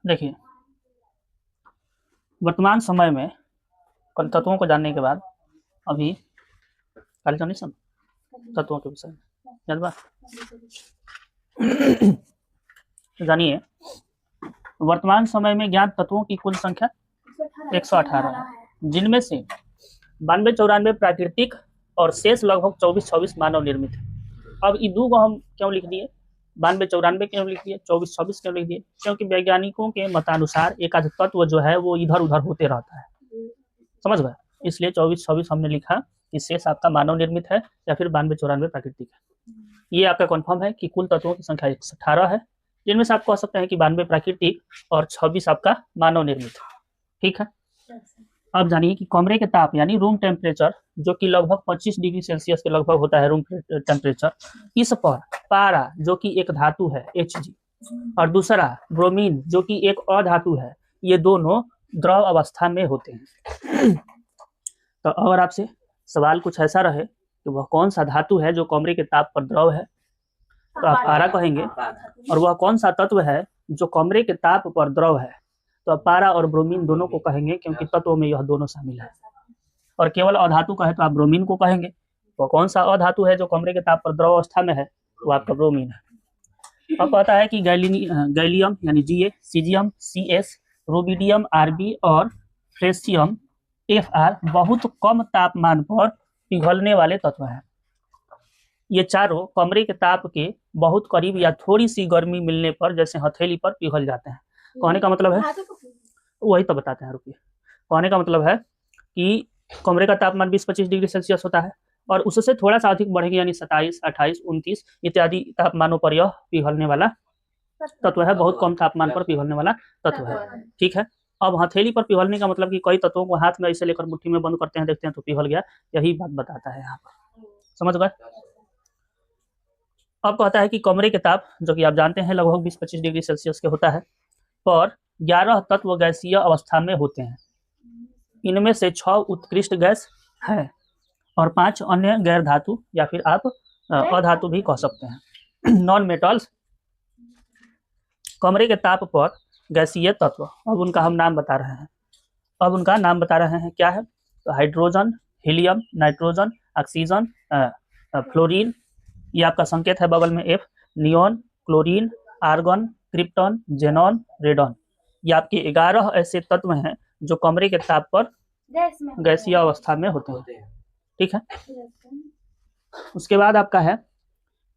देखिए, वर्तमान समय में तत्वों को जानने के बाद अभी तत्वों के विषय में याद बा जानिए, वर्तमान समय में ज्ञात तत्वों की कुल संख्या 118 है, जिनमें से 92-94 प्राकृतिक और शेष लगभग 24-26 मानव निर्मित है। अब ये दो को हम क्यों लिख दिए, 92-94 क्यों लिख दिए, 24-26 क्यों लिख दिए? क्योंकि वैज्ञानिकों के मतानुसार एक आध तत्व जो है वो इधर उधर होते रहता है, समझ गए? इसलिए 24-26 हमने लिखा कि शेष आपका मानव निर्मित है या फिर 92-94 प्राकृतिक है। ये आपका कन्फर्म है कि कुल तत्वों की संख्या 118 है, जिनमें से आप कह सकते हैं कि 92 प्राकृतिक और 26 आपका मानव निर्मित है। ठीक है, अब जानिए कि कमरे के ताप यानी रूम टेम्परेचर जो कि लगभग 25 डिग्री सेल्सियस के लगभग होता है रूम टेम्परेचर, इस पर पारा जो कि एक धातु है Hg और दूसरा ब्रोमीन जो कि एक अधातु है, ये दोनों द्रव अवस्था में होते हैं। तो अगर आपसे सवाल कुछ ऐसा रहे कि वह कौन सा धातु है जो कमरे के ताप पर द्रव है, तो आप पारा कहेंगे, और वह कौन सा तत्व है जो कमरे के ताप पर द्रव है, तो आप पारा और ब्रोमीन दोनों को कहेंगे, क्योंकि तत्वों में यह दोनों शामिल है। और केवल अधातु कहे तो आप ब्रोमीन को कहेंगे। वह कौन सा अधातु है जो कमरे के ताप पर द्रव अवस्था में है, वो आपका ब्रोमीन है। अब कहता है कि गैलियम यानी Ga, caesium Cs, rubidium Rb और फ्रेशियम Fr बहुत कम तापमान पर पिघलने वाले तत्व हैं। ये चारों कमरे के ताप के बहुत करीब या थोड़ी सी गर्मी मिलने पर जैसे हथेली पर पिघल जाते हैं। कहने का मतलब है, वही तो बताते हैं, रुकिए। कहने का मतलब है कि कमरे का तापमान 20-25 डिग्री सेल्सियस होता है और उससे थोड़ा सा अधिक बढ़ेगी, यानी 27, 28, 29 इत्यादि तापमानों पर यह पिघलने वाला तत्व है, बहुत कम तापमान पर पिघलने वाला तत्व है। ठीक है, अब हथेली पर पिघलने का मतलब कि कई तत्वों को हाथ में ऐसे लेकर मुट्ठी में बंद करते हैं, देखते हैं तो पिघल गया, यही बात बताता है यहाँ पर, समझ गए? अब कहता है कि कमरे के ताप जो कि आप जानते हैं लगभग 20-25 डिग्री सेल्सियस के होता है, पर 11 तत्व गैसीय अवस्था में होते हैं। इनमें से 6 उत्कृष्ट गैस है और 5 अन्य गैर धातु या फिर आप अधातु भी कह सकते हैं, नॉन मेटल्स। कमरे के ताप पर गैसीय तत्व, अब उनका हम नाम बता रहे हैं। अब उनका नाम बता रहे हैं, क्या है? तो hydrogen, helium, nitrogen, oxygen, fluorine, ये आपका संकेत है बगल में F, neon, chlorine, argon, krypton, xenon, radon. ये आपके 11 ऐसे तत्व हैं जो कमरे के ताप पर गैसीय अवस्था में होते हैं। ठीक है, उसके बाद आपका है,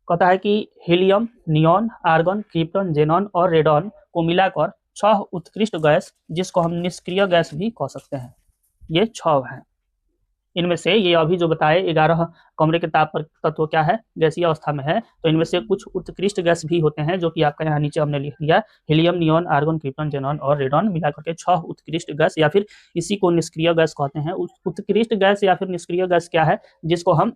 कहता है कि helium, neon, argon, krypton, xenon और रेडन को मिलाकर 6 उत्कृष्ट गैस, जिसको हम निष्क्रिय गैस भी कह सकते हैं, ये 6 हैं। इनमें से ये अभी जो बताए 11 कमरे के ताप पर तत्व क्या है, गैसीय अवस्था में है, तो इनमें से कुछ उत्कृष्ट गैस भी होते हैं जो कि आपका यहाँ नीचे हमने लिख दिया, helium, neon, argon, krypton, xenon और रेडन मिलाकर के 6 उत्कृष्ट गैस, या फिर इसी को निष्क्रिय गैस कहते हैं। उत्कृष्ट गैस या फिर निष्क्रिय गैस क्या है, जिसको हम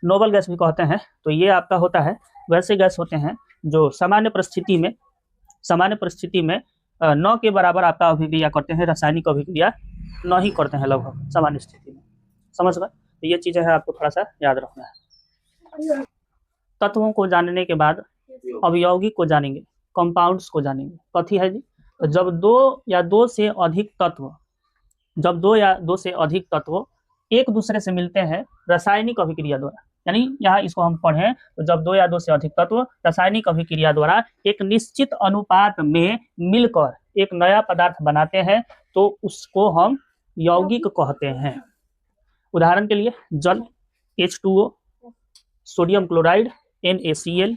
नोबल गैस भी कहते हैं, तो ये आपका होता है वैसे गैस होते हैं जो सामान्य परिस्थिति में न के बराबर आपका अभिक्रिया करते हैं, रासायनिक अभिक्रिया नहीं करते हैं लगभग सामान्य स्थिति में, समझ गए? तो ये चीजें हैं, आपको थोड़ा सा याद रखना है। तत्वों को जानने के बाद अब यौगिक को जानेंगे, कंपाउंड्स को जानेंगे। कथी है जी? तो जब दो या दो से अधिक तत्व एक दूसरे से मिलते हैं रासायनिक अभिक्रिया द्वारा, यानी यहाँ इसको हम पढ़ें तो जब 2 या 2 से अधिक तत्व रासायनिक अभिक्रिया द्वारा एक निश्चित अनुपात में मिलकर एक नया पदार्थ बनाते हैं, तो उसको हम यौगिक कहते हैं। उदाहरण के लिए जल H2O, sodium chloride NaCl,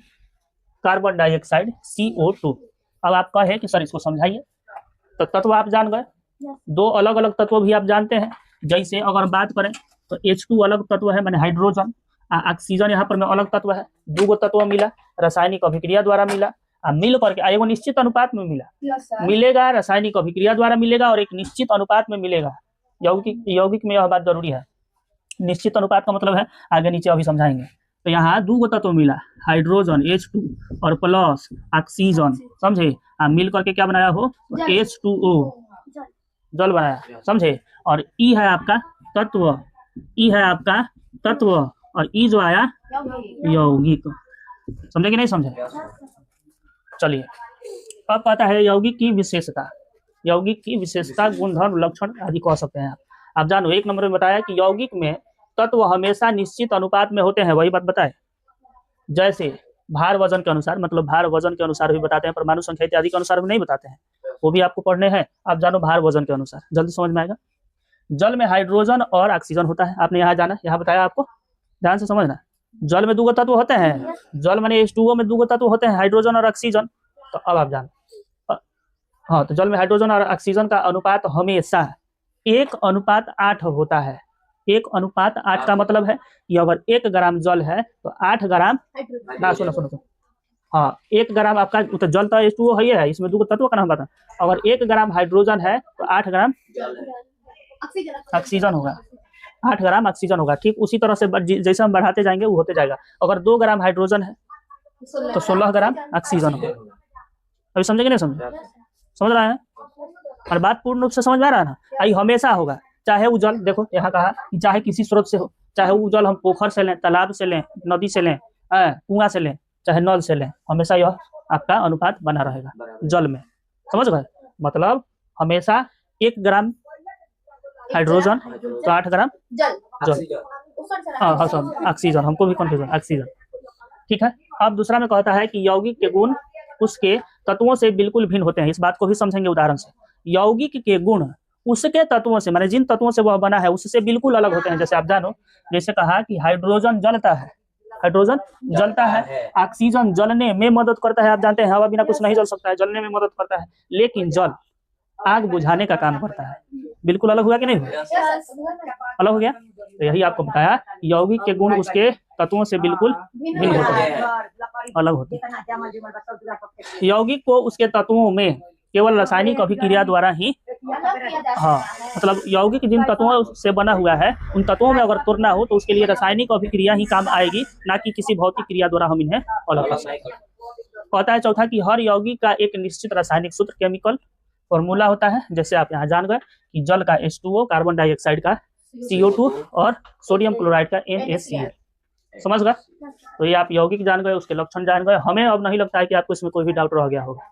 carbon dioxide CO2। अब आप कहें कि सर इसको समझाइए, तो तत्व आप जान गए, 2 अलग अलग तत्व भी आप जानते हैं। जैसे अगर बात करें तो H2 अलग तत्व है, मैंने हाइड्रोजन, ऑक्सीजन यहाँ पर में अलग तत्व है, 2 तत्व मिला रासायनिक अभिक्रिया द्वारा मिला, मिल करके एगो निश्चित अनुपात में मिलेगा, रासायनिक अभिक्रिया द्वारा मिलेगा और एक निश्चित अनुपात में मिलेगा। यौगिक में यह बात जरूरी है, निश्चित अनुपात का मतलब है आगे नीचे अभी समझाएंगे। तो यहाँ 2 तत्व मिला, हाइड्रोजन H2 और प्लस ऑक्सीजन, समझे, मिल करके क्या बनाया हो, H2O, जल बनाया, समझे। और ई है आपका तत्व, और ई जो आया यौगिक, समझे कि नहीं समझे? चलिए अब कहता है यौगिक की विशेषता, यौगिक की विशेषता, गुणधर्म, लक्षण आदि कह सकते हैं आप जानो। 1 नंबर में बताया कि यौगिक में तत्व हमेशा निश्चित अनुपात में होते हैं, वही बात बताए। जैसे भार वजन के अनुसार, मतलब भार वजन के अनुसार भी बताते हैं, परमाणु संख्या इत्यादि के अनुसार भी नहीं बताते हैं, वो भी आपको पढ़ने हैं। आप जानो भार वजन के अनुसार, जल्दी समझ में आएगा। जल में हाइड्रोजन और ऑक्सीजन होता है, आपने यहाँ जाना, यहाँ बताया आपको, ध्यान से समझना। जल में 2 तत्व होते हैं, जल माने H2O में 2 तत्व होते हैं, हाइड्रोजन और ऑक्सीजन। तो अब आप जानो, हाँ, तो जल में हाइड्रोजन और ऑक्सीजन का अनुपात हमेशा 1:8 होता है। 1:8 का मतलब है कि अगर 1 ग्राम जल है तो 8 ग्राम ना, सुनो, हाँ, 1 ग्राम आपका तो जल तो H2O है, इसमें 2 तत्व का नाम बता। अगर 1 ग्राम हाइड्रोजन है तो 8 ग्राम ऑक्सीजन होगा, 8 ग्राम ऑक्सीजन होगा। ठीक उसी तरह से जैसे हम बढ़ाते जाएंगे वो होते जाएगा। अगर 2 ग्राम हाइड्रोजन है तो 16 ग्राम ऑक्सीजन होगा। अभी समझे कि नहीं समझे? समझ रहा है? और बात पूर्ण रूप से समझ में आ रहा है ना? आई हमेशा होगा, चाहे वो जल, देखो यहाँ कहा कि चाहे किसी स्रोत से हो, चाहे वो जल हम पोखर से लें, तालाब से लें, नदी से लें, कुआं से लें, चाहे नल से लें, हमेशा यह आपका अनुपात बना रहेगा जल में। समझ गए? मतलब हमेशा 1 ग्राम हाइड्रोजन तो 8 ग्राम जल, हाँ ऑक्सीजन, हमको भी कंफ्यूजन, ऑक्सीजन। ठीक है। अब दूसरा में कहता है कि यौगिक के गुण उसके तत्वों से बिल्कुल भिन्न होते हैं। इस बात को भी समझेंगे उदाहरण से। यौगिक के गुण उसके तत्वों से, माने जिन तत्वों से वह बना है उससे बिल्कुल अलग होते हैं। जैसे आप जानो, जैसे कहा कि हाइड्रोजन जलता है, हाइड्रोजन जलता है, ऑक्सीजन जलने में मदद करता है। आप जानते हैं हवा बिना कुछ नहीं जल सकता है, जलने में मदद करता है, लेकिन जल आग बुझाने का काम करता है। बिल्कुल अलग हुआ कि नहीं हुआ? अलग हो गया। तो यही आपको बताया, यौगिक के गुण उसके तत्वों से बिल्कुल भिन्न होते हैं, अलग होते हैं। यौगिक को उसके तत्वों में केवल रासायनिक अभिक्रिया द्वारा ही, हाँ, मतलब यौगिक जिन तत्वों से बना हुआ है उन तत्वों में अगर तोड़ना हो तो उसके लिए रासायनिक अभिक्रिया ही काम आएगी, ना कि किसी भौतिक क्रिया द्वारा हम इन्हें अलग कर सकते हैं। कहता है चौथा कि हर यौगिक का एक निश्चित रासायनिक सूत्र, केमिकल फॉर्मूला होता है। जैसे आप यहाँ जान गए कि जल का H2O, कार्बन डाइऑक्साइड का CO2 और सोडियम क्लोराइड का NaCl। समझ गए? तो ये आप यौगिक जान गए, उसके लक्षण जान गए। हमें अब नहीं लगता है कि आपको इसमें कोई भी डाउट रह गया होगा।